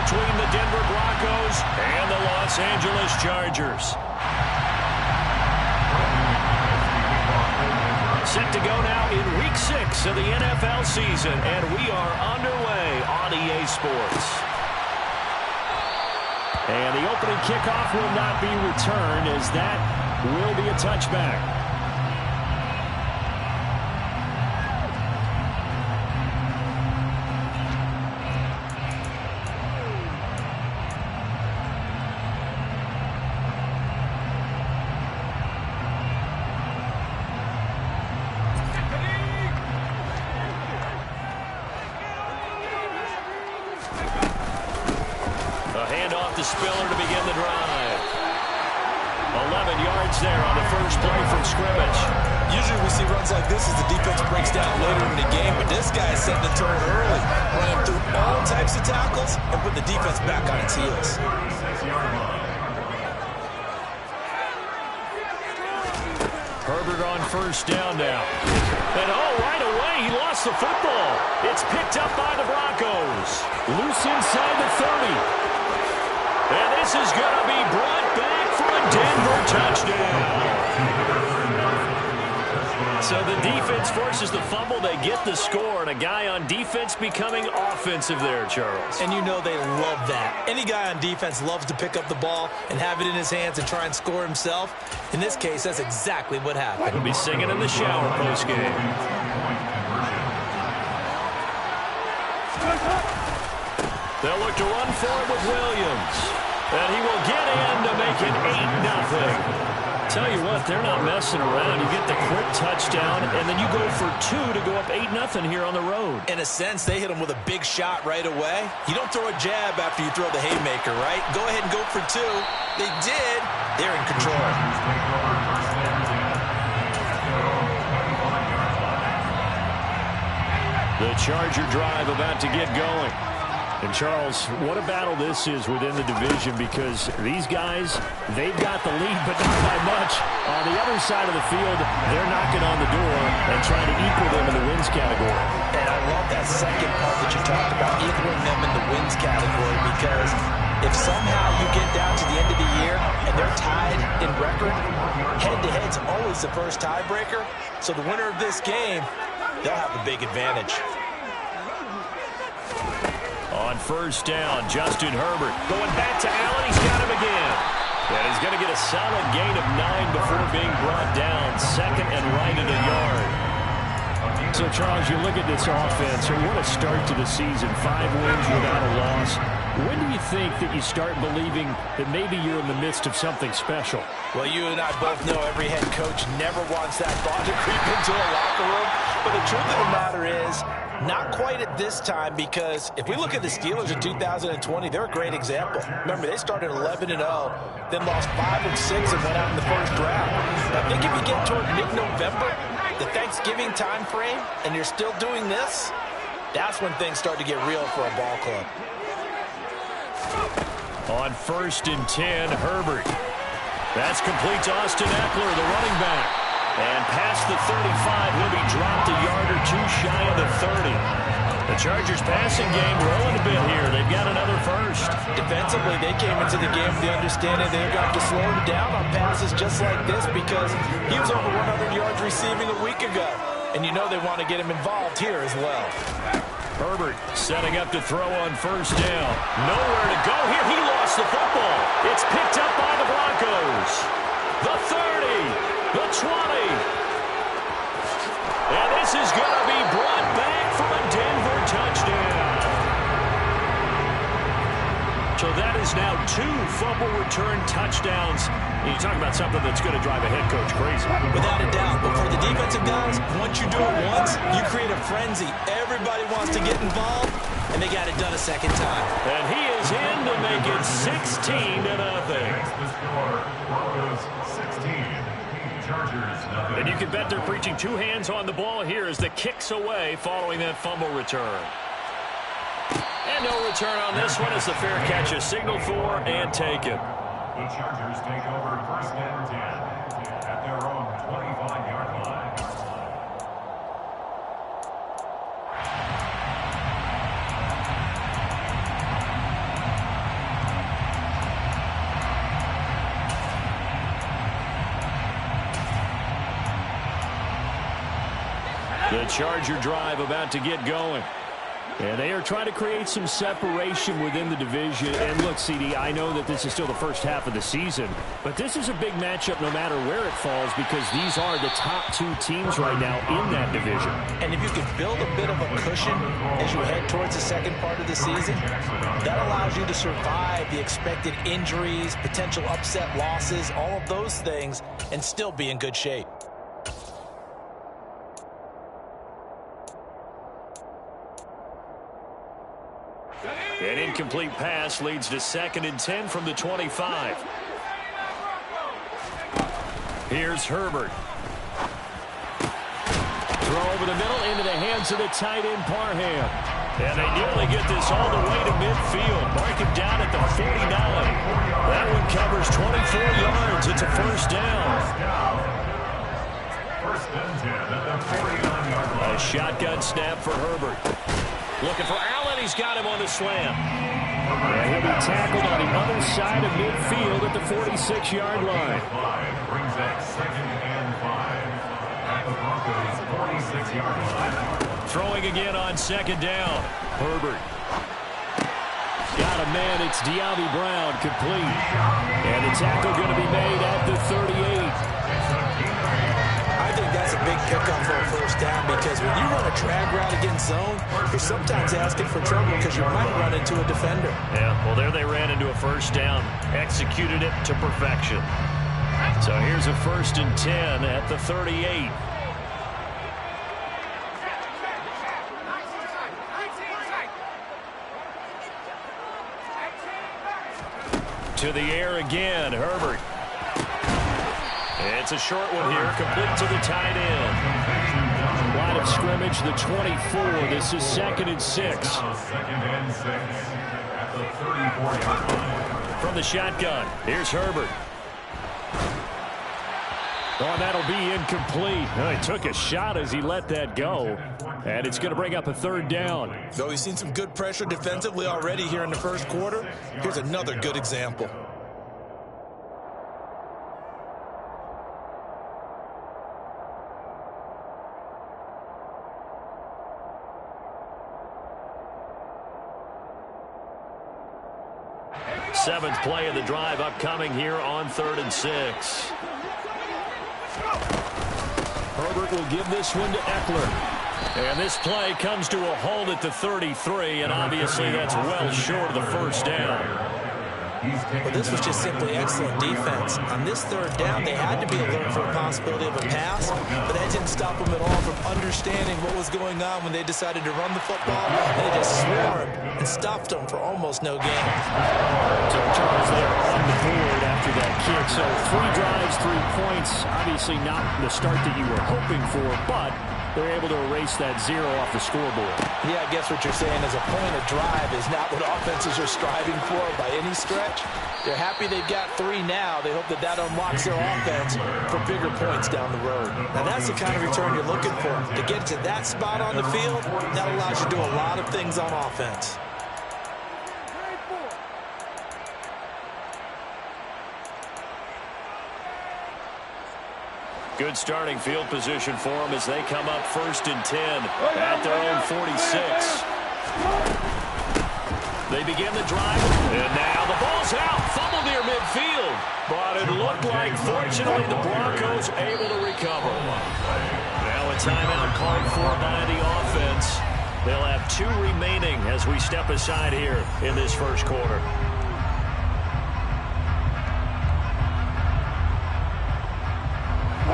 between the Denver Broncos and the Los Angeles Chargers. Set to go now in Week 6 of the NFL season, and we are underway on EA Sports. And the opening kickoff will not be returned, as that will be a touchback. Spiller to begin the drive. 11 yards there on the first play from scrimmage. Usually we see runs like this as the defense breaks down later in the game, but this guy is setting the tone early, running through all types of tackles and put the defense back on its heels. Herbert on first down now. And right away he lost the football. It's picked up by the Broncos. Loose inside the 30. And this is going to be brought back for a Denver touchdown. So the defense forces the fumble. They get the score, and a guy on defense becoming offensive there, Charles. And you know they love that. Any guy on defense loves to pick up the ball and have it in his hands and try and score himself. In this case, that's exactly what happened. He'll be singing in the shower postgame. They'll look to run forward with Williams. And he will get in to make it 8-0. Tell you what, they're not messing around. You get the quick touchdown, and then you go for 2 to go up 8-0 here on the road. In a sense, they hit him with a big shot right away. You don't throw a jab after you throw the haymaker, right? Go ahead and go for 2. They did. They're in control. The Charger drive about to get going. And, Charles, what a battle this is within the division, because these guys, they've got the lead, but not by much. On the other side of the field, they're knocking on the door and trying to equal them in the wins category. And I love that second part that you talked about, equaling them in the wins category, because if somehow you get down to the end of the year and they're tied in record, head-to-head's always the first tiebreaker. So the winner of this game, they'll have a big advantage. On first down, Justin Herbert going back to Allen. He's got him again. And he's going to get a solid gain of 9 before being brought down. Second and right at a yard. So, Charles, you look at this offense, and what a start to the season. 5 wins without a loss. When do you think that you start believing that maybe you're in the midst of something special? Well, you and I both know every head coach never wants that thought to creep into a locker room. But the truth of the matter is, not quite at this time, because if we look at the Steelers in 2020, they're a great example. Remember, they started 11-0, then lost 5 of 6 and went out in the first round. I think if you get toward mid-November, the Thanksgiving time frame, and you're still doing this, that's when things start to get real for a ball club. On first and 10, Herbert. That's complete to Austin Eckler, the running back. And past the 35, he'll be dropped a yard or 2 shy of the 30. The Chargers passing game rolling a bit here. They've got another first. Defensively, they came into the game with the understanding they've got to slow him down on passes just like this, because he was over 100 yards receiving a week ago. And you know they want to get him involved here as well. Herbert setting up to throw on first down. Nowhere to go here. He lost the football. It's picked up by the Broncos. The 30. The 20. And this is going to be brought back for a Denver touchdown. So that is now 2 fumble return touchdowns. You talk about something that's going to drive a head coach crazy. Without a doubt. But for the defensive guys, once you do it once, you create a frenzy. Everybody wants to get involved, and they got it done a second time. And he is in to make it 16-0. And you can bet they're preaching 2 hands on the ball here as the kick's away following that fumble return. And no return on this one as the fair catch is signaled for and taken. The Chargers take over first and 10 at their own 25-yard line. The Charger drive about to get going. And they are trying to create some separation within the division. And look, CD, I know that this is still the first half of the season, but this is a big matchup no matter where it falls because these are the top two teams right now in that division. And if you can build a bit of a cushion as you head towards the second part of the season, that allows you to survive the expected injuries, potential upset losses, all of those things, and still be in good shape. An incomplete pass leads to 2nd and 10 from the 25. Here's Herbert. Throw over the middle into the hands of the tight end Parham. And they nearly get this all the way to midfield. Mark him down at the 49. That one covers 24 yards. It's a first down. First and 10 at the 49-yard line. A shotgun snap for Herbert. Looking for Allen. He's got him on the slam. And he'll be tackled on the other side of midfield at the 46-yard line. Brings that 2nd and 5 at the Broncos' 46-yard line. Throwing again on 2nd down. Herbert. Got a man. It's De'Ami Brown complete. And the tackle going to be made at the 38. I think that's a big pickup for a first down because when you run a drag route against zone, you're sometimes asking for trouble because you might run into a defender. Yeah, well, there they ran into a first down. Executed it to perfection. So here's a 1st and 10 at the 38. To the air again, Herbert. It's a short one here, complete to the tight end. Line of scrimmage, the 24. This is 2nd and 6. 2nd and 6 at the 34-yard line. From the shotgun, here's Herbert. Oh, that'll be incomplete. Oh, he took a shot as he let that go. And it's going to bring up a 3rd down. Though we've seen some good pressure defensively already here in the first quarter, here's another good example. Seventh play of the drive upcoming here on 3rd and 6. Herbert will give this one to Eckler. And this play comes to a halt at the 33, and obviously that's well short of the first down. Well, this was just simply excellent defense. On this 3rd down, they had to be alert for a possibility of a pass, but that didn't stop them at all from understanding what was going on when they decided to run the football. They just swarmed and stopped them for almost no gain. So Charles there on the board after that kick. So 3 drives, 3 points. Obviously not the start that you were hoping for, but they're able to erase that 0 off the scoreboard. Yeah, I guess what you're saying is a point of drive is not what offenses are striving for by any stretch. They're happy they've got 3 now. They hope that that unlocks their offense for bigger points down the road. Now, that's the kind of return you're looking for. To get to that spot on the field, that allows you to do a lot of things on offense. Good starting field position for them as they come up 1st and 10 at their own 46. They begin the drive, and now the ball's out. Fumble near midfield. But it looked like, fortunately, the Broncos able to recover. Now a timeout called for by the offense. They'll have 2 remaining as we step aside here in this first quarter.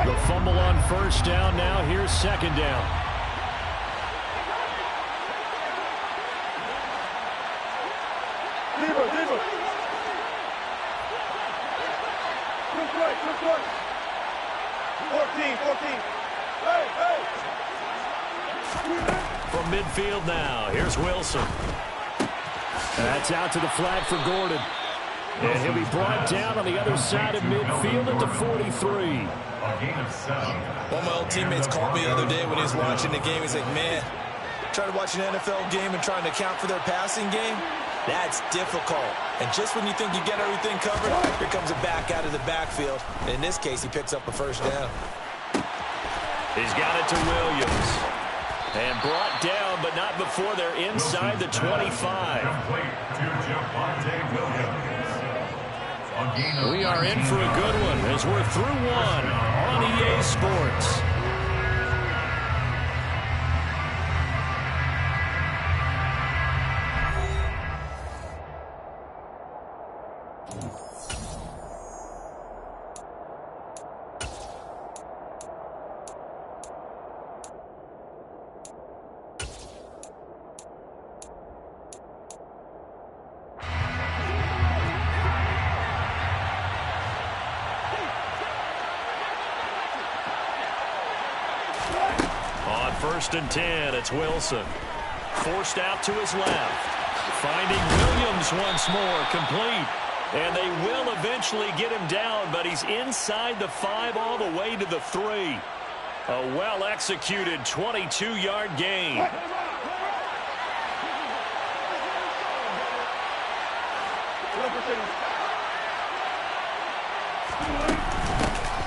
The fumble on 1st down. Now here's 2nd down. From midfield now, here's Wilson. That's out to the flat for Gordon. And he'll be brought down on the other side of midfield at the 43. One of my old teammates called me the other day when he was watching the game. He's like, man, trying to watch an NFL game and trying to account for their passing game, that's difficult. And just when you think you get everything covered, here comes a back out of the backfield. And in this case, he picks up a 1st down. He's got it to Williams. And brought down, but not before they're inside the 25. We are in for a good one as we're through one on EA Sports. First and 10, it's Wilson. Forced out to his left. Finding Williams once more, complete. And they will eventually get him down, but he's inside the 5 all the way to the 3. A well-executed 22-yard gain.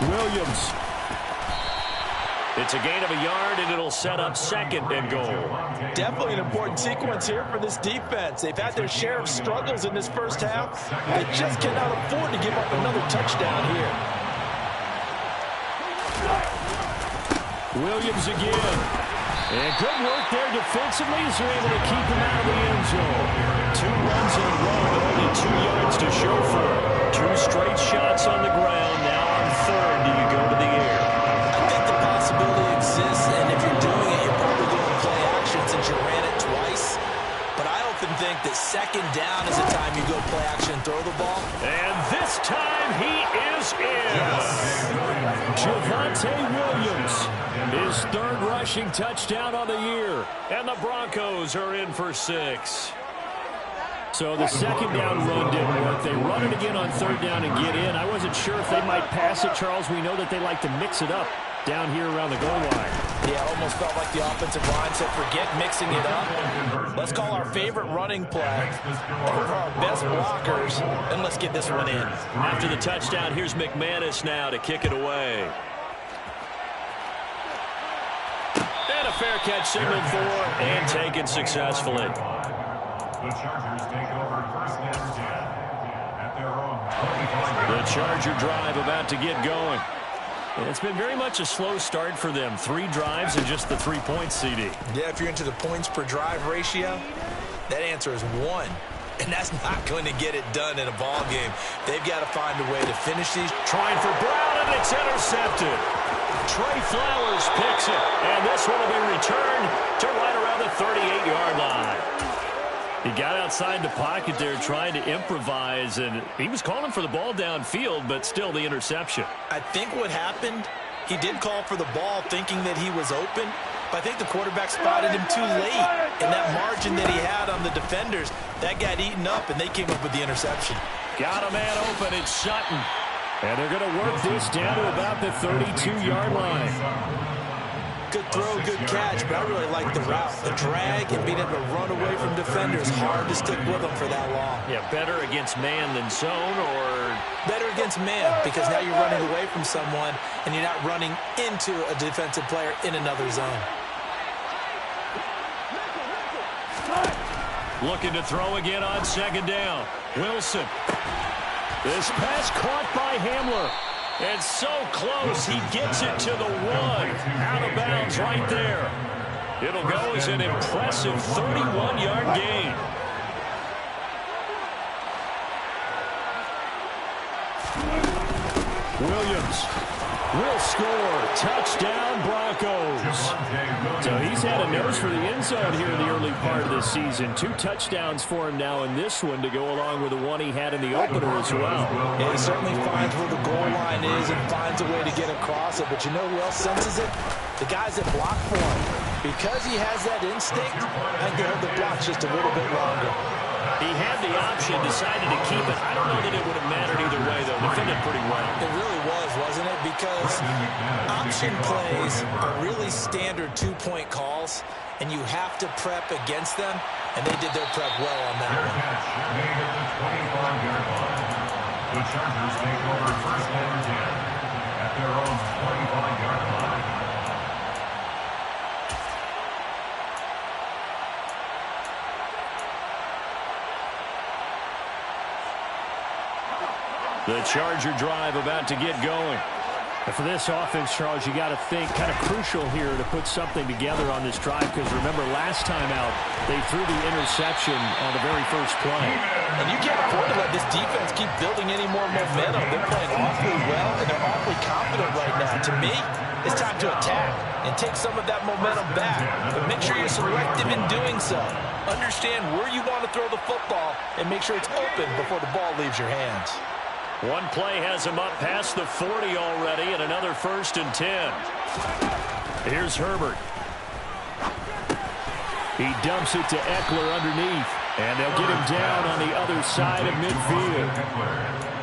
Williams. It's a gain of a yard, and it'll set up second and goal. Definitely an important sequence here for this defense. They've had their share of struggles in this first half. They just cannot afford to give up another touchdown here. Williams again. And good work there defensively as they're able to keep him out of the end zone. 2 runs in a row, but only 2 yards to show for it. 2 straight shots on the ground. Now on third, do you go to the air? Possibility exists, and if you're doing it, you're probably doing play action since you ran it twice. But I often think that second down is the time you go play action and throw the ball. And this time he is in. Yes. Javonte Williams, his 3rd rushing touchdown on the year. And the Broncos are in for 6. So the second down run didn't work. They run it again on 3rd down and get in. I wasn't sure if they might pass it, Charles. We know that they like to mix it up down here around the goal line. Yeah, it almost felt like the offensive line said, forget mixing it up. Let's call our favorite running play over our best blockers, and let's get this one in. After the touchdown, here's McManus now to kick it away. And a fair catch signaled for and taken successfully. The Chargers take over first and 10 at their own 25. The Charger drive about to get going. And it's been very much a slow start for them. 3 drives and just the 3 points, CD. Yeah, if you're into the points per drive ratio, that answer is 1. And that's not going to get it done in a ball game. They've got to find a way to finish these. Trying for Brown, and it's intercepted. Trey Flowers picks it, and this one will be returned to right around the 38-yard line. He got outside the pocket there trying to improvise, and he was calling for the ball downfield, but still the interception. I think what happened, he did call for the ball thinking that he was open, but I think the quarterback spotted him too late. And that margin that he had on the defenders, that got eaten up, and they came up with the interception. Got a man open, it's Sutton. And they're going to work this down to about the 32-yard line. Good throw, good catch, but I really like the route. The drag and being able to run away from defenders, hard to stick with them for that long. Yeah, better against man than zone, or better against man, because now you're running away from someone and you're not running into a defensive player in another zone. Looking to throw again on 2nd down. Wilson. This pass caught by Hamler. And so close, he gets it to the 1. Out of bounds right there. It'll go as an impressive 31-yard gain. Williams will score. Touchdown, Broncos. So he's had a nose for the end zone here in the early part of this season. 2 touchdowns for him now in this one to go along with the one he had in the opener as well. Yeah, he certainly finds where the goal line is and finds a way to get across it. But you know who else senses it? The guys that block for him. Because he has that instinct, I think they hold the blocks just a little bit longer. He had the option, decided to keep it. I don't know that it would have mattered either way, though. Defended pretty well. It really was, wasn't it? Because option plays are really standard 2-point calls, and you have to prep against them, and they did their prep well on that one. Made at the 25-yard line. The Chargers take over first and 10 at their own 25-yard line. The Charger drive about to get going. And for this offense, Charles, you got to think kind of crucial here to put something together on this drive, because remember last time out they threw the interception on the very first play. And you can't afford to let this defense keep building any more momentum. They're playing awfully well, and they're awfully confident right now. To me, it's time to attack and take some of that momentum back. But make sure you're selective in doing so. Understand where you want to throw the football and make sure it's open before the ball leaves your hands. One play has him up past the 40 already, and another 1st and 10. Here's Herbert. He dumps it to Eckler underneath, and they'll get him down on the other side of midfield.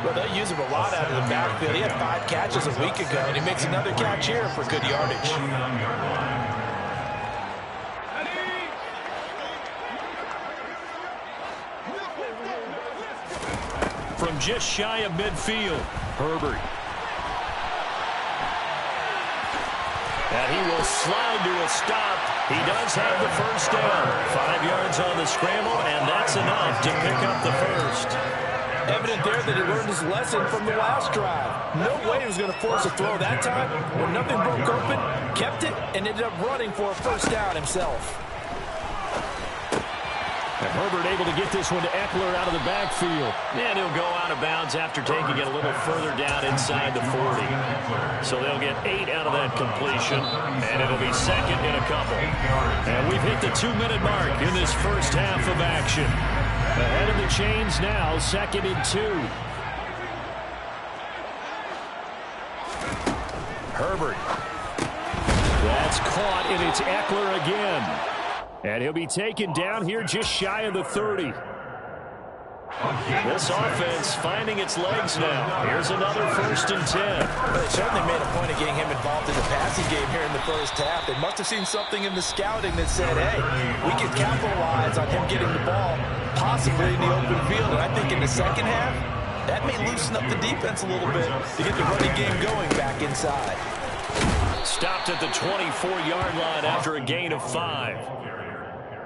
Well, they'll use him a lot out of the backfield. He had 5 catches a week ago, and he makes another catch here for good yardage. From just shy of midfield, Herbert. And he will slide to a stop. He does have the first down. 5 yards on the scramble, and that's enough to pick up the first. Evident there that he learned his lesson from the last drive. No way he was going to force a throw that time. When nothing broke open, kept it, and ended up running for a first down himself. And Herbert able to get this one to Eckler out of the backfield. And he'll go out of bounds after taking it a little further down inside the 40. So they'll get 8 out of that completion, and it'll be second in a couple. And we've hit the 2-minute mark in this first half of action. Ahead of the chains now, 2nd and 2. Herbert. That's caught, and it's Eckler again. And he'll be taken down here just shy of the 30. This offense finding its legs now. Here's another 1st and 10. Well, they certainly made a point of getting him involved in the passing game here in the first half. They must have seen something in the scouting that said, hey, we can capitalize on him getting the ball, possibly in the open field. And I think in the second half, that may loosen up the defense a little bit to get the running game going back inside. Stopped at the 24-yard line after a gain of 5.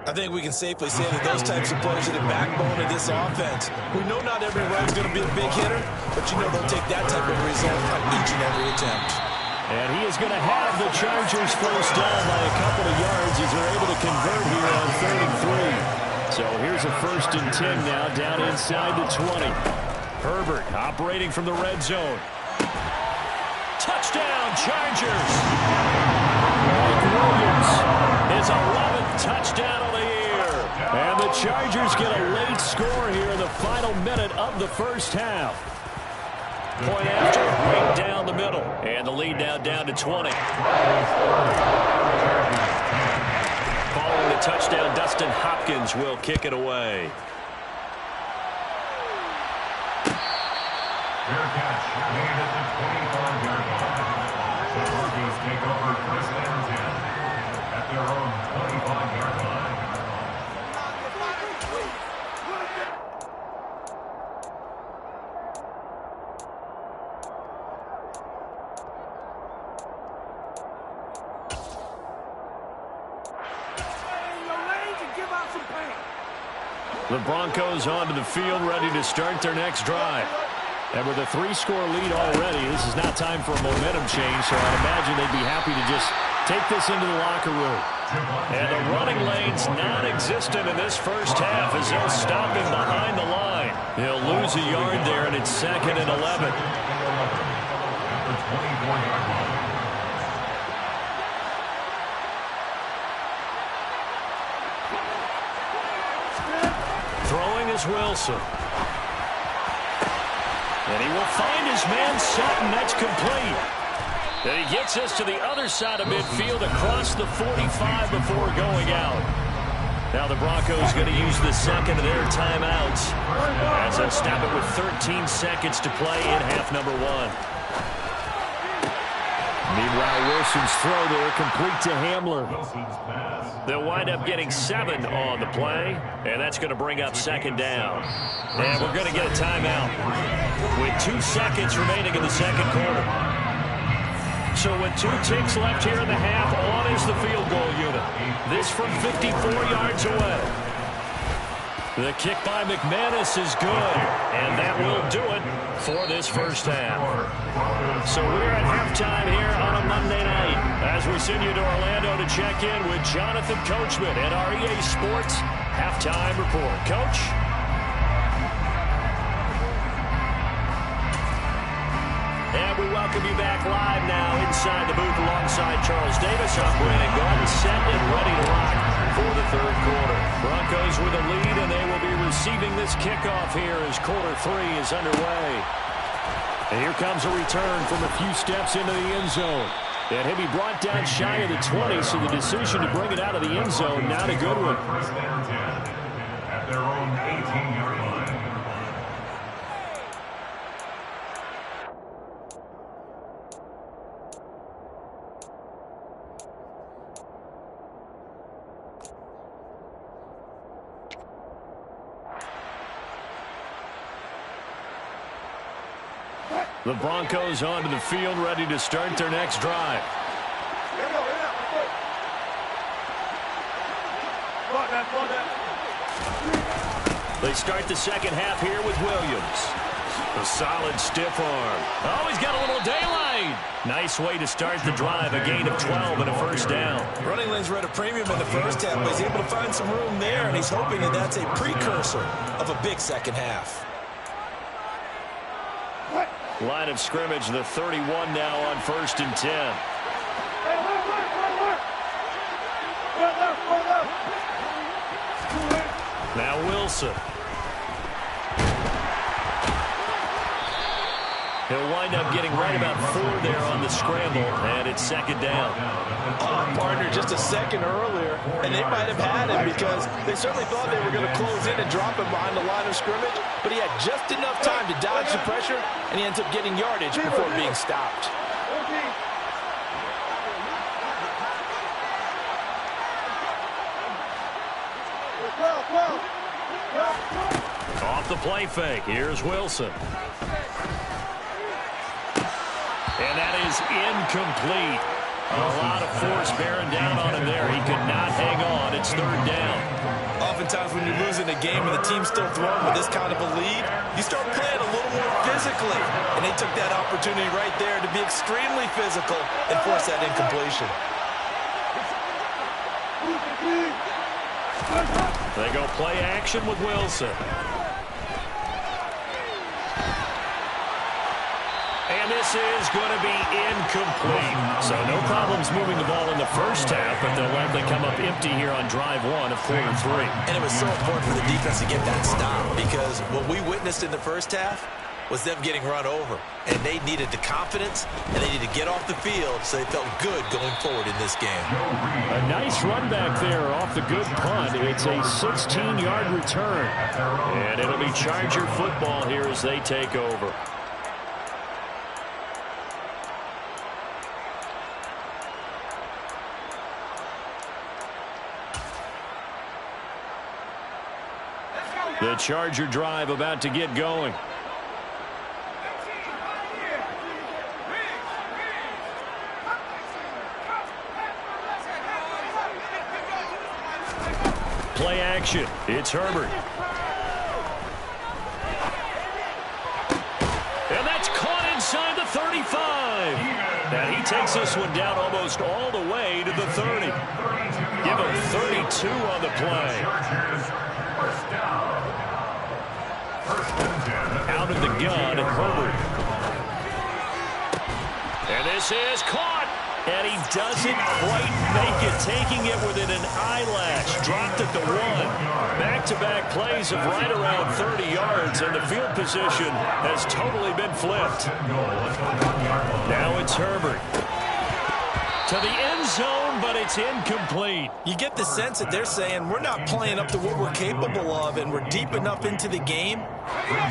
I think we can safely say that those types of plays are the backbone of this offense. We know not every run's going to be a big hitter, but you know they'll take that type of result on each and every attempt. And he is going to have the Chargers first down by a couple of yards as they're able to convert here on 3rd and 3. So here's a 1st and 10 now down inside the 20. Herbert operating from the red zone. Touchdown, Chargers! Mike Williams, his 11th touchdown of the year. And the Chargers get a late score here in the final minute of the first half. Point after, right down the middle. And the lead now down to 20. Following the touchdown, Dustin Hopkins will kick it away. Fair catch, made at the 25-yard line. The Broncos take over 1st and 10 at their own 25-yard line. The Broncos onto the field, ready to start their next drive. And with a 3-score lead already, this is not time for a momentum change, so I'd imagine they'd be happy to just take this into the locker room. And the running lane's non-existent in this first half as they'll stop him behind the line. He'll lose a yard there, and it's 2nd and 11. Throwing is Wilson. And he will find his man Sutton. That's complete. And he gets us to the other side of midfield across the 45 before going out. Now the Broncos going to use the second of their timeouts as they'll stop it with 13 seconds to play in half number 1. Meanwhile, Wilson's throw there complete to Hamler. They'll wind up getting 7 on the play, and that's going to bring up 2nd down. And we're going to get a timeout with 2 seconds remaining in the second quarter. So with 2 ticks left here in the half, on is the field goal unit. This from 54 yards away. The kick by McManus is good, and that will do it for this first half. So we're at halftime here on a Monday night as we send you to Orlando to check in with Jonathan Coachman at our EA Sports Halftime Report. Coach? And we welcome you back live now inside the booth alongside Charles Davis. I'm Brandon Gaudin, set and ready to rock for the third quarter. Broncos with a lead, and they will be receiving this kickoff here as quarter 3 is underway. And here comes a return from a few steps into the end zone. And he'll be brought down shy of the 20, so the decision to bring it out of the end zone, not a good one. First and 10 at their own 18-yard line. The Broncos onto the field, ready to start their next drive. They start the second half here with Williams. A solid stiff arm. Oh, he's got a little daylight. Nice way to start the drive, a gain of 12 and a first down. Running lanes were at a premium in the first half, but he's able to find some room there, and he's hoping that that's a precursor of a big second half. Line of scrimmage, the 31 now on 1st and 10. Now Wilson. He'll wind up getting right about 4 there on the scramble, and it's second down. Oh, partner, just a second earlier, and they might have had him because they certainly thought they were going to close in and drop him behind the line of scrimmage, but he had just enough time to dodge the pressure, and he ends up getting yardage before being stopped. Off the play fake, here's Wilson. And that is incomplete. A lot of force bearing down on him there. He could not hang on. It's third down. Oftentimes when you're losing a game and the team's still throwing with this kind of a lead, you start playing a little more physically. And they took that opportunity right there to be extremely physical and force that incompletion. They go play action with Wilson. And this is going to be incomplete. So no problems moving the ball in the first half, but they'll likely come up empty here on drive 1 of quarter 3. And it was so important for the defense to get that stop because what we witnessed in the first half was them getting run over. And they needed the confidence, and they needed to get off the field so they felt good going forward in this game. A nice run back there off the good punt. It's a 16-yard return. And it'll be Charger football here as they take over. The Charger drive about to get going. Play action. It's Herbert. And that's caught inside the 35. And he takes this one down almost all the way to the 30. Give him 32 on the play. Out of the gun, Herbert. And this is caught. And he doesn't quite make it, taking it within an eyelash. Dropped at the 1. Back-to-back plays of right around 30 yards, and the field position has totally been flipped. Now it's Herbert. To the end zone, but it's incomplete. You get the sense that they're saying we're not playing up to what we're capable of, and we're deep enough into the game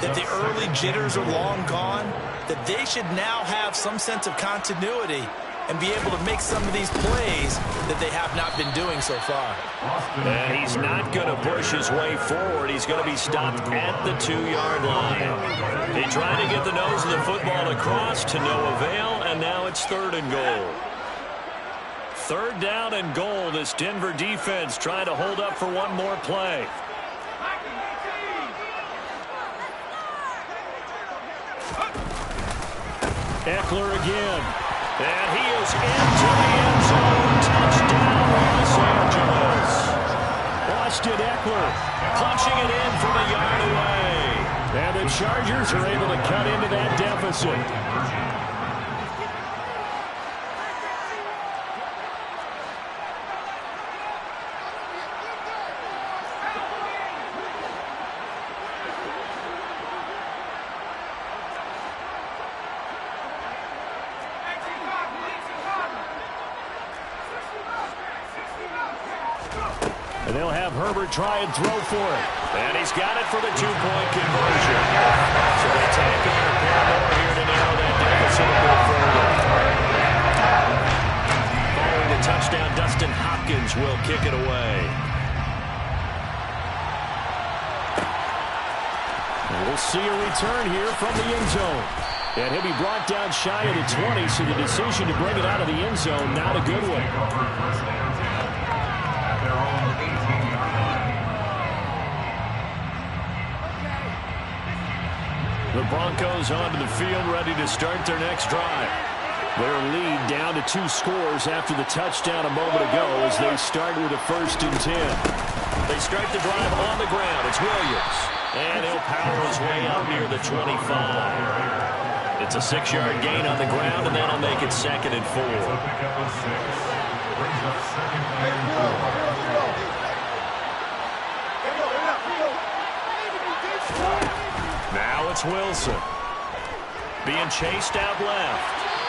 that the early jitters are long gone, that they should now have some sense of continuity and be able to make some of these plays that they have not been doing so far. And he's not going to push his way forward. He's going to be stopped at the 2-yard line. They try to get the nose of the football across to no avail, and now it's 3rd and goal. 3rd down and goal. This Denver defense trying to hold up for one more play. Eckler again. And he is into the end zone. Touchdown, Los Angeles. Austin Eckler punching it in from a yard away. And the Chargers are able to cut into that deficit. And they'll have Herbert try and throw for it. And he's got it for the two-point conversion. So they tack on a pair more here to narrow that deficit a bit further. Following the touchdown, Dustin Hopkins will kick it away. And we'll see a return here from the end zone. And he'll be brought down shy of the 20, so the decision to bring it out of the end zone, not a good one. The Broncos onto the field, ready to start their next drive. Their lead down to 2 scores after the touchdown a moment ago as they start with a 1st and 10. They start the drive on the ground. It's Williams. And he'll power his way out near the 25. It's a 6-yard gain on the ground, and that'll make it 2nd and 4. Now it's Wilson. Being chased out left.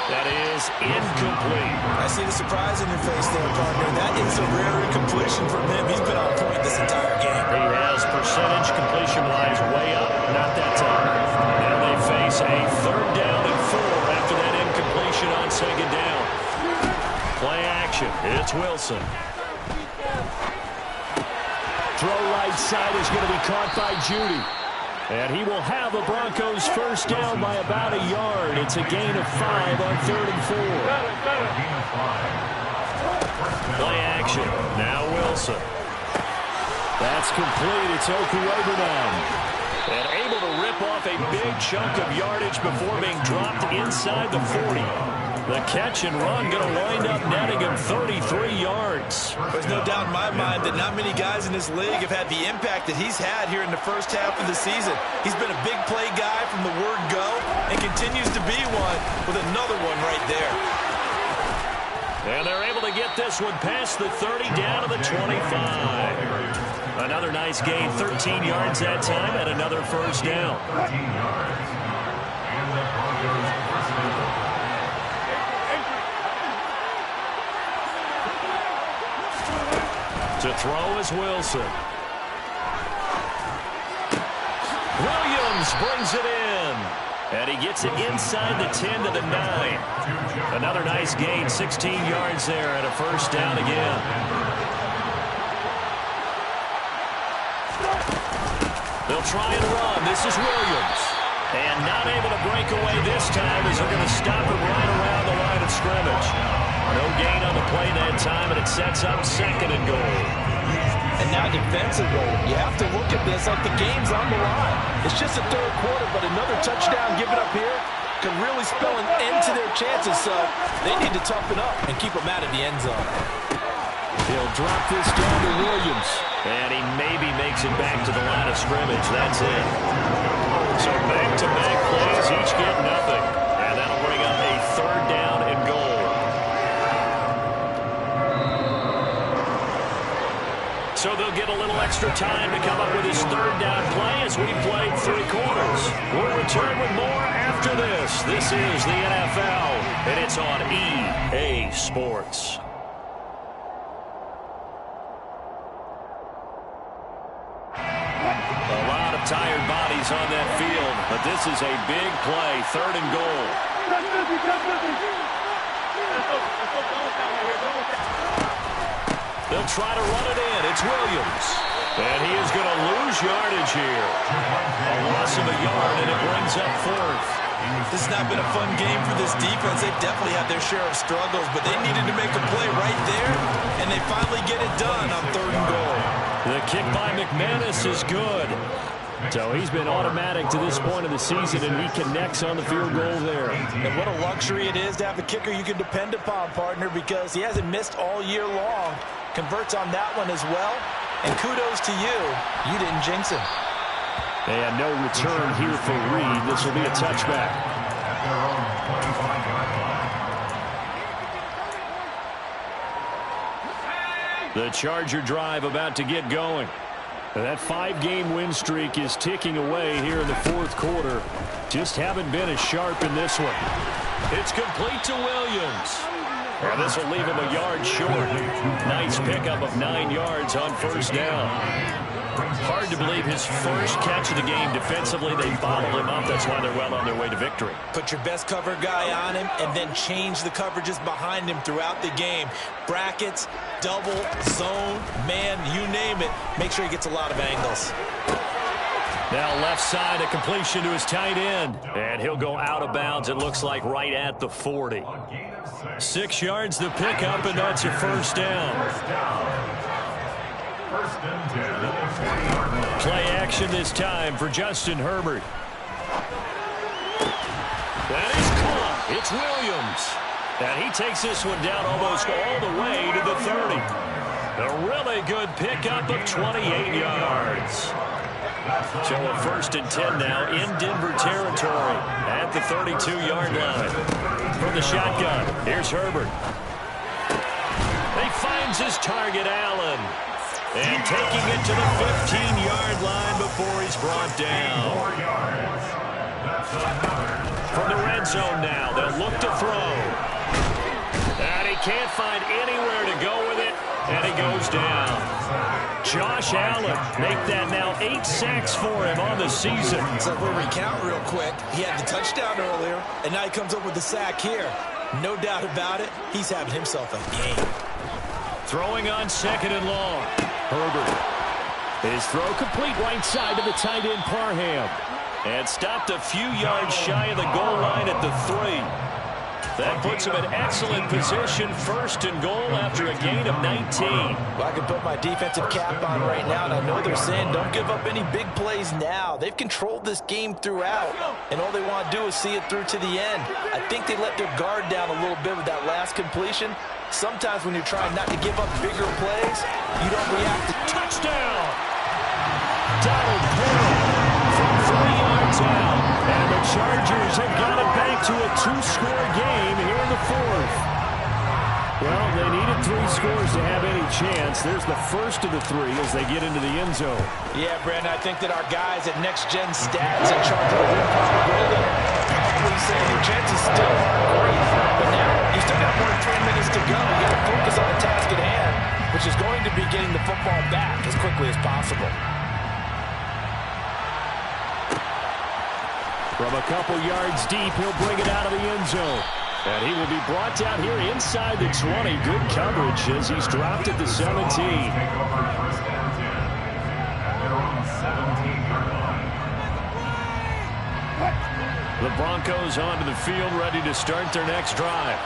That is incomplete. I see the surprise in your face there, partner. That is a rare incompletion from him. He's been on point this entire game. He has percentage completion-wise way up. Not that time. Now they face a 3rd down and 4 after that incompletion on 2nd down. Play action. It's Wilson. Throw right side is going to be caught by Judy. And he will have the Broncos 1st down by about a yard. It's a gain of 5 on 3rd and 4. Play action. Now Wilson. That's complete. It's Okuegbunam. And able to rip off a big chunk of yardage before being dropped inside the 40. The catch and run going to wind up netting him 33 yards. There's no doubt in my mind that not many guys in this league have had the impact that he's had here in the first half of the season. He's been a big play guy from the word go and continues to be one with another one right there. And they're able to get this one past the 30 down to the 25. Another nice gain, 13 yards that time, and another 1st down. 13 yards. And the Broncos first down. To throw is Wilson. Williams brings it in. And he gets it inside the 10 to the 9. Another nice gain, 16 yards there, and a 1st down again. They'll try and run. This is Williams. And not able to break away this time as they're going to stop him right around the line of scrimmage. No gain on the play that time, and it sets up 2nd and goal. And now defensively, you have to look at this like the game's on the line. It's just a 3rd quarter, but another touchdown given up here could really spell an end to their chances, so they need to toughen up and keep them out of the end zone. He'll drop this down to Williams. And he maybe makes it back to the line of scrimmage. That's it. So back-to-back plays, each get nothing. And that'll bring up a 3rd down and goal. So they'll get a little extra time to come up with his 3rd down play as we played 3 quarters. We'll return with more after this. This is the NFL, and it's on EA Sports. A lot of tired bodies on that field, but this is a big play, 3rd and goal. They'll try to run it in. It's Williams. And he is going to lose yardage here. A loss of a yard, and it brings up 4th. This has not been a fun game for this defense. They've definitely had their share of struggles, but they needed to make a play right there, and they finally get it done on 3rd and goal. The kick by McManus is good. So he's been automatic to this point of the season, and he connects on the field goal there. And what a luxury it is to have a kicker you can depend upon, partner, because he hasn't missed all year long. Converts on that one as well. And kudos to you. You didn't jinx him. And no return here for Reed. This will be a touchback. At their own 25-yard line. The Charger drive about to get going. That 5-game win streak is ticking away here in the fourth quarter. Just haven't been as sharp in this one. It's complete to Williams. And this will leave him a yard short. Nice pickup of 9 yards on first down. Hard to believe his first catch of the game defensively. They bottled him up. That's why they're well on their way to victory. Put your best cover guy on him and then change the coverages behind him throughout the game. Brackets, double, zone, man, you name it. Make sure he gets a lot of angles. Now left side, a completion to his tight end. And he'll go out of bounds, it looks like, right at the 40. 6 yards the pickup, and that's a first down. First and 10 at the 40-yard line. Play action this time for Justin Herbert. That is caught. It's Williams. And he takes this one down almost all the way to the 30. A really good pickup of 28 yards. So a first and 10 now in Denver territory at the 32-yard line. From the shotgun, here's Herbert. He finds his target, Allen. And taking it to the 15-yard line before he's brought down. 4 yards. That's another. From the red zone now, they'll look to throw. And he can't find anywhere to go with it, and he goes down. Josh Allen make that now 8 sacks for him on the season. So if we recount real quick, he had the touchdown earlier, and now he comes up with the sack here. No doubt about it, he's having himself a game. Throwing on second and long. Herbert. His throw complete right side to the tight end Parham. And stopped a few yards shy of the goal line at the 3. That puts him in excellent position, first and goal after a gain of 19. Well, I can put my defensive cap on right now, and I know they're saying don't give up any big plays now. They've controlled this game throughout, and all they want to do is see it through to the end. I think they let their guard down a little bit with that last completion. Sometimes when you're trying not to give up bigger plays, you don't react to touchdown. Donald Parham from 3 yards out. And the Chargers have got it back to a 2-score game here in the fourth. Well, they needed 3 scores to have any chance. There's the first of the 3 as they get into the end zone. Yeah, Brandon, I think that our guys at Next Gen Stats in charge of the win probability probably saying your chances still aren't great. But now you still got more than 3 minutes to go. You got to focus on the task at hand, which is going to be getting the football back as quickly as possible. From a couple yards deep, he'll bring it out of the end zone. And he will be brought down here inside the 20. Good coverage as he's dropped at the 17. Take over first and 10 at their own 17-yard line. The Broncos onto the field, ready to start their next drive.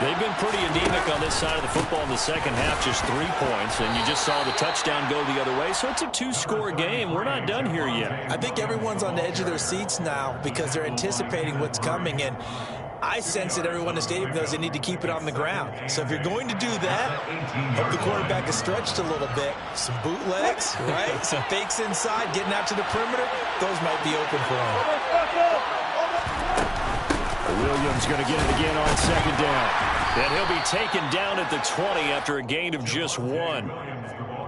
They've been pretty anemic on this side of the football in the second half, just 3 points, and you just saw the touchdown go the other way, so it's a 2-score game. We're not done here yet. I think everyone's on the edge of their seats now because they're anticipating what's coming, and I sense that everyone in the stadium knows they need to keep it on the ground. So if you're going to do that, hope the quarterback is stretched a little bit. Some bootlegs, right? Some fakes inside, getting out to the perimeter. Those might be open for him. Williams going to get it again on second down. And he'll be taken down at the 20 after a gain of just 1.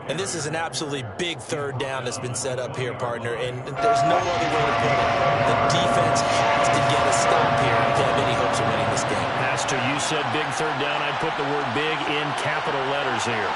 And this is an absolutely big third down that's been set up here, partner, and there's no other way to put it. The defense has to get a stop here to have any hopes of winning this game. Pastor, you said big third down. I'd put the word big in capital letters here.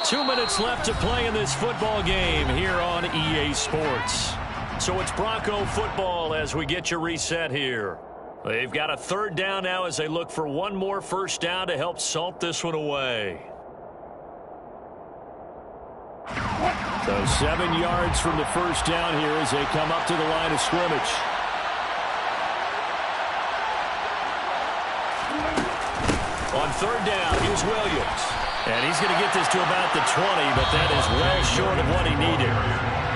Two minutes left to play in this football game here on EA Sports. So it's Bronco football as we get you reset here. They've got a third down now as they look for one more first down to help salt this one away. So 7 yards from the first down here as they come up to the line of scrimmage. On third down, here's Williams. And he's going to get this to about the 20, but that is well short of what he needed.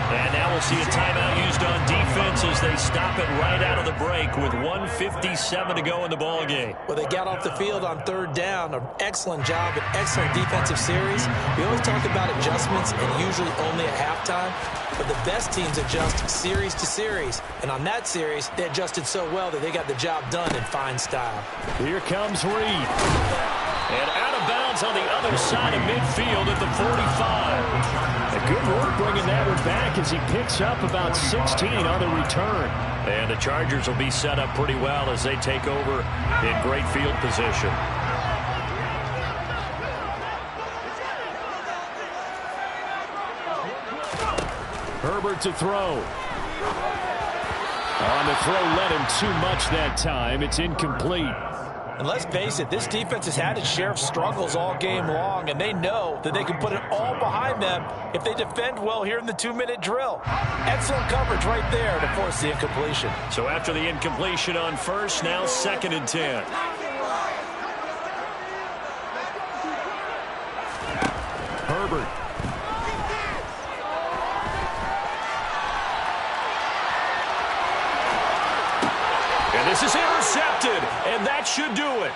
And now we'll see a timeout used on defense as they stop it right out of the break with 1:57 to go in the ball game. Well, they got off the field on third down. An excellent job, an excellent defensive series. We always talk about adjustments and usually only at halftime. But the best teams adjust series to series. And on that series, they adjusted so well that they got the job done in fine style. Here comes Reed. And out of bounds on the other side of midfield at the 45. A good work bringing that one back as he picks up about 16 on the return. And the Chargers will be set up pretty well as they take over in great field position. Herbert to throw. On the throw, led him too much that time. It's incomplete. And let's face it, this defense has had its share of struggles all game long, and they know that they can put it all behind them if they defend well here in the 2-minute drill. Excellent coverage right there to force the incompletion. So after the incompletion on first, now 2nd and 10. Herbert. And this is intercepted, and that should do it.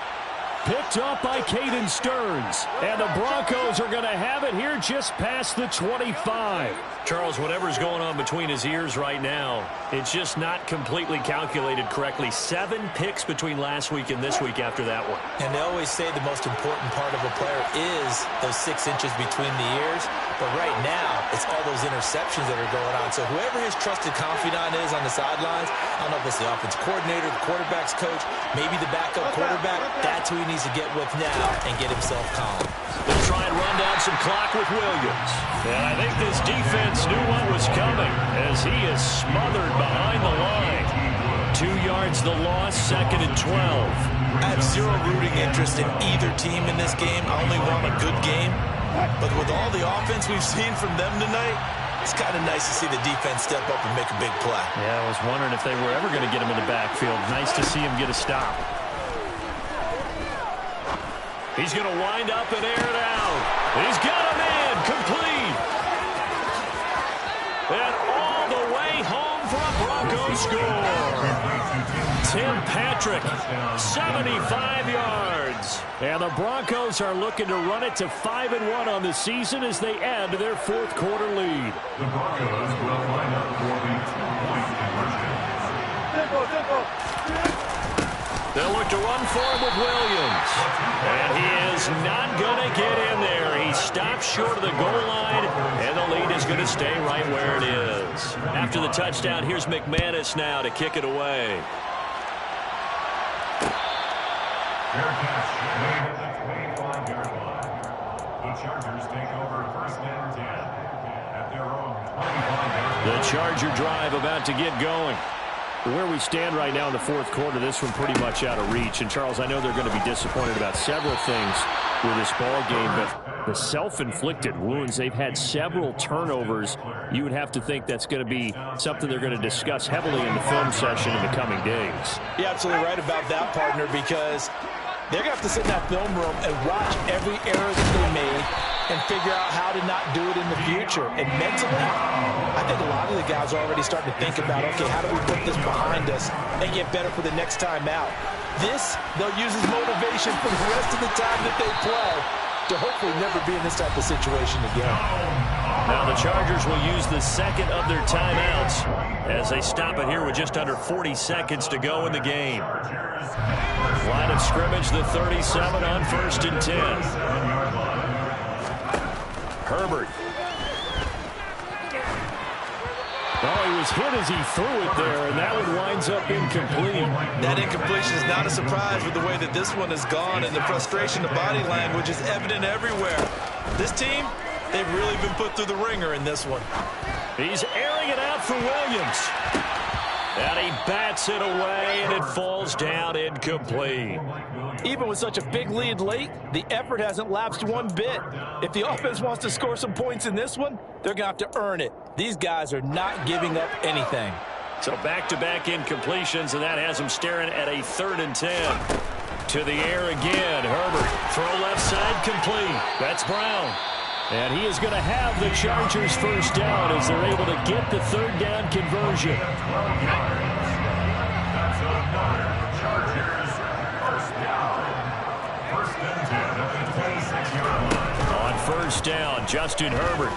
Picked up by Caden Stearns. And the Broncos are going to have it here just past the 25. Charles, whatever's going on between his ears right now, it's just not completely calculated correctly. 7 picks between last week and this week after that one. And they always say the most important part of a player is those 6 inches between the ears. But right now, it's all those interceptions that are going on. So whoever his trusted confidant is on the sidelines, I don't know if it's the offense coordinator, the quarterback's coach, maybe the backup quarterback, that's who he needs to get with now and get himself calm. They'll try and run down some clock with Williams. And I think this defense knew what was coming as he is smothered behind the line. 2 yards the loss, 2nd and 12. I have zero rooting interest in either team in this game. I only want a good game. But with all the offense we've seen from them tonight, it's kind of nice to see the defense step up and make a big play. Yeah, I was wondering if they were ever going to get him in the backfield. Nice to see him get a stop. He's going to wind up and air it out. He's got a man complete. And all the way home for a Broncos score. Tim Patrick, 75 yards. And the Broncos are looking to run it to 5-1 on the season as they add to their 4th quarter lead. The Broncos will line up for the 2-point conversion. They'll look to run for him with Williams. And he is not going to get in there. He stops short of the goal line, and the lead is going to stay right where it is. After the touchdown, here's McManus now to kick it away. Fair catch made at the 25-yard line. The Chargers take over 1st and 10 at their own 25-yard line. The Charger drive about to get going. Where we stand right now in the 4th quarter, this one pretty much out of reach. And, Charles, I know they're going to be disappointed about several things with this ball game, but the self-inflicted wounds, they've had several turnovers. You would have to think that's going to be something they're going to discuss heavily in the film session in the coming days. You're absolutely right about that, partner, because they're going to have to sit in that film room and watch every error that they made and figure out how to not do it in the future. And mentally, I think a lot of the guys are already starting to think about, okay, how do we put this behind us and get better for the next time out? This, they'll use as motivation for the rest of the time that they play to hopefully never be in this type of situation again. Now the Chargers will use the 2nd of their timeouts as they stop it here with just under 40 seconds to go in the game. Line of scrimmage, the 37 on 1st and 10. Herbert. Oh, he was hit as he threw it there, and that one winds up incomplete. That incompletion is not a surprise with the way that this one has gone, and the frustration, the body language is evident everywhere. This team, they've really been put through the ringer in this one. He's airing it out for Williams. And he bats it away, and it falls down incomplete. Even with such a big lead late, the effort hasn't lapsed one bit. If the offense wants to score some points in this one, they're going to have to earn it. These guys are not giving up anything. So back-to-back incompletions, and that has them staring at a 3rd and 10. To the air again. Herbert, throw left side, complete. That's Brown. And he is going to have the Chargers first down as they're able to get the 3rd down conversion. That's another Chargers first down. 1st and 10 at the 26-yard line. On first down, Justin Herbert.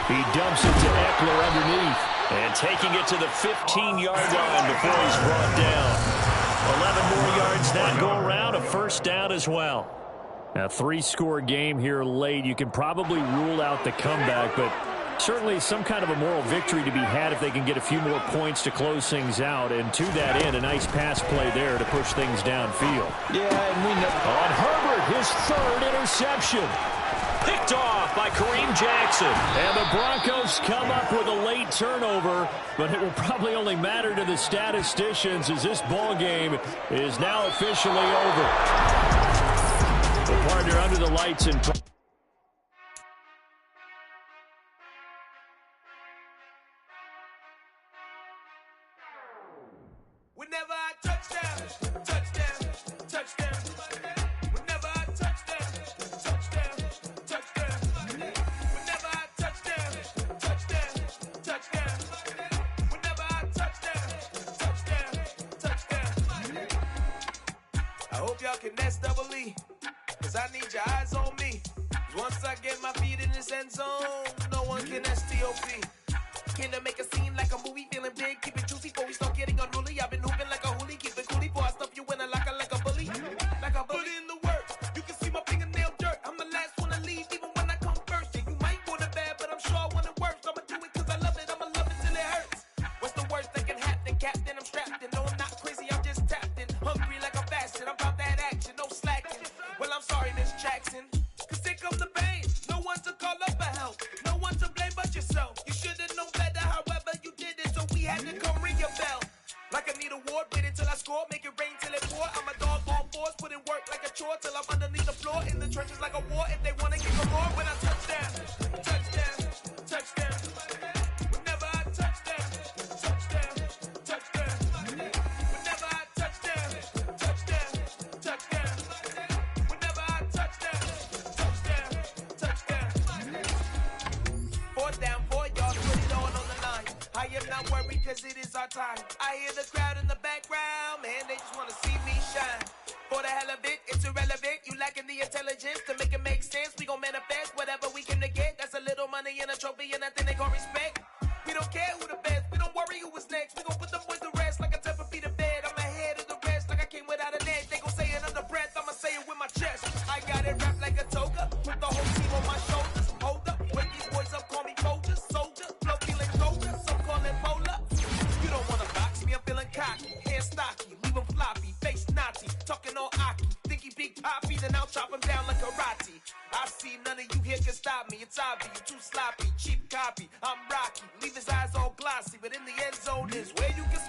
He dumps it to Eckler underneath. And taking it to the 15-yard line before he's brought down. 11 more yards that go around, a first down as well. A 3-score game here late. You can probably rule out the comeback, but certainly some kind of a moral victory to be had if they can get a few more points to close things out. And to that end, a nice pass play there to push things downfield. Yeah, and we know. On Herbert, his 3rd interception. Picked off by Kareem Jackson. And the Broncos come up with a late turnover, but it will probably only matter to the statisticians as this ball game is now officially over. The partner under the lights in. Whenever I touchdown, touchdown, touchdown. Whenever I touchdown, touchdown, touchdown. Whenever I touchdown, touchdown, touchdown. Whenever I touchdown, touchdown, touchdown. I hope y'all can nest double E, cause I need your eyes on me. Once I get my feet in this end zone, no one can STOP. Came to make a scene like a movie, feeling big, keep it juicy before we start getting unruly. I've been hooping like a hoolie, keep it coolie before I stuff you in a locker like a bully. Like a bully in the work, you can see my fingernail dirt. I'm the last one to leave, even when I come first. Yeah, you might want it bad, but I'm sure I want it worse. I'ma do it cause I love it, I'ma love it till it hurts. What's the worst that can happen, Captain? I'm strapped in, no I'm not crazy, I'm just tapped in. Hungry like I'm fasting, I'm about that action, no slacking. Well, I'm sorry, Miss Jackson, cause here comes the pain. No one to call up for help, no one to blame but yourself. You should've known better, however you did it, so we had to come ring your bell. Like I need a ward, wait until I score, make it rain till it pour. I'm a dog on force, put in work like a chore till I'm underneath the floor. In the trenches like a war, if they wanna kick a roar. When I touchdown, touchdown, touchdown. Whenever I touchdown, touchdown, touchdown. Whenever I touchdown, touchdown, touchdown. Whenever I touchdown, touchdown, touchdown. 4th down, 4 yards, put it all on the line. I am not worried cause it is our time. I hear the crowd in the background, man, they just wanna see me shine. For the hell of it, it's irrelevant. You lacking the intelligence to make it make sense. We gon' manifest whatever we came to get. That's a little money and a trophy and nothing they gon' respect. We don't care who the best, we don't worry who was next. We gon' put the boys to rest like a temper feet of bed. I'm ahead of the rest like I came without a net. They gon' say it under breath, I'ma say it with my chest. I got it wrapped like a toga, put the whole team on my shoulders. Hold up, wake these boys up, call me Folger, soldier, flow feeling colder, some call it polar. You don't wanna box me, I'm feeling cocky, hair stocky, leave him floppy, face Nazi, talking all Aki, think he big poppy, then I'll chop him down like karate. I see none of you here can stop me, it's obvious, you too sloppy, cheap copy, I'm Rocky, leave his eyes all glossy, but in the end zone is where you can